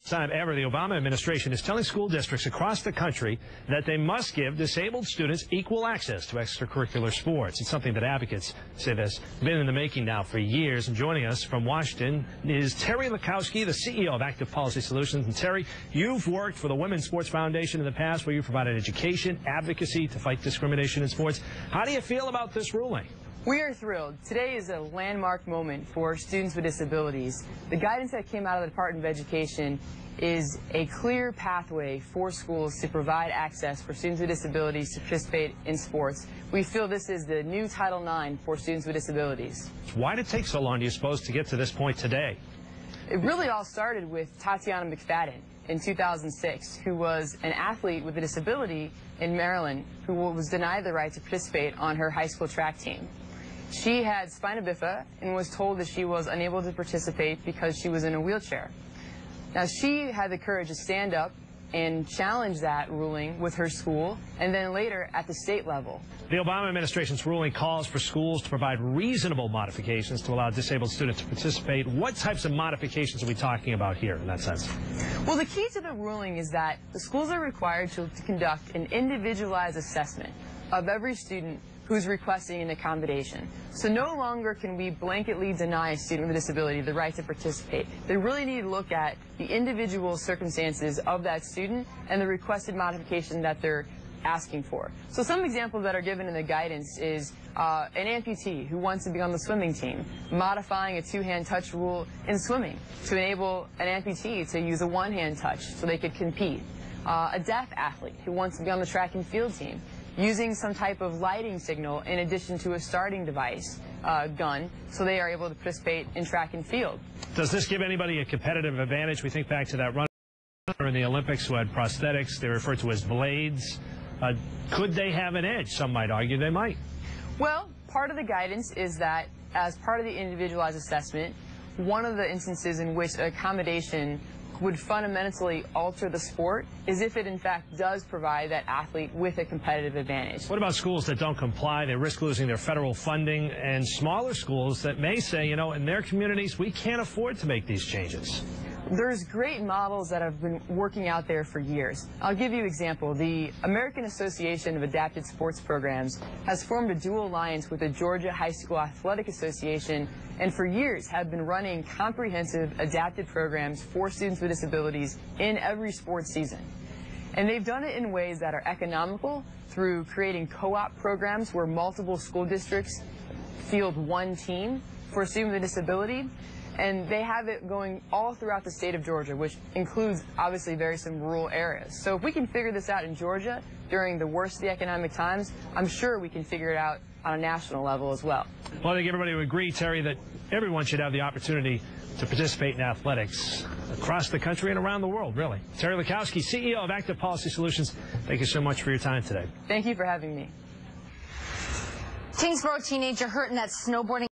Time ever, the Obama administration is telling school districts across the country that they must give disabled students equal access to extracurricular sports. It's something that advocates say that's been in the making now for years. And joining us from Washington is Terri Lakowski, the CEO of Active Policy Solutions. And Terri, you've worked for the Women's Sports Foundation in the past, where you provided education, advocacy to fight discrimination in sports. How do you feel about this ruling? We are thrilled. Today is a landmark moment for students with disabilities. The guidance that came out of the Department of Education is a clear pathway for schools to provide access for students with disabilities to participate in sports. We feel this is the new Title IX for students with disabilities. Why did it take so long, do you suppose, to get to this point today? It really all started with Tatiana McFadden in 2006, who was an athlete with a disability in Maryland who was denied the right to participate on her high school track team. She had spina bifida and was told that she was unable to participate because she was in a wheelchair. Now, she had the courage to stand up and challenge that ruling with her school, and then later at the state level. The Obama administration's ruling calls for schools to provide reasonable modifications to allow disabled students to participate. What types of modifications are we talking about here in that sense? Well, the key to the ruling is that the schools are required to conduct an individualized assessment of every student who's requesting an accommodation. So no longer can we blanketly deny a student with a disability the right to participate. They really need to look at the individual circumstances of that student and the requested modification that they're asking for. So some examples that are given in the guidance is an amputee who wants to be on the swimming team, modifying a two-hand touch rule in swimming to enable an amputee to use a one-hand touch so they could compete. A deaf athlete who wants to be on the track and field team, using some type of lighting signal in addition to a starting device, gun, so they are able to participate in track and field. Does this give anybody a competitive advantage? We think back to that runner in the Olympics who had prosthetics. They're referred to as blades. Could they have an edge? Some might argue they might. Well, part of the guidance is that as part of the individualized assessment, one of the instances in which accommodation would fundamentally alter the sport is if it in fact does provide that athlete with a competitive advantage. What about schools that don't comply? They risk losing their federal funding, and smaller schools that may say, you know, in their communities, we can't afford to make these changes. There's great models that have been working out there for years. I'll give you an example. The American Association of Adapted Sports Programs has formed a dual alliance with the Georgia High School Athletic Association, and for years have been running comprehensive adapted programs for students with disabilities in every sports season. And they've done it in ways that are economical through creating co-op programs where multiple school districts field one team for a student with a disability. And they have it going all throughout the state of Georgia, which includes obviously some rural areas. So if we can figure this out in Georgia during the worst of the economic times, I'm sure we can figure it out on a national level as well. Well, I think everybody would agree, Terri, that everyone should have the opportunity to participate in athletics across the country and around the world, really. Terri Lakowski, CEO of Active Policy Solutions, thank you so much for your time today. Thank you for having me. Tingsboro teenager hurt in that snowboarding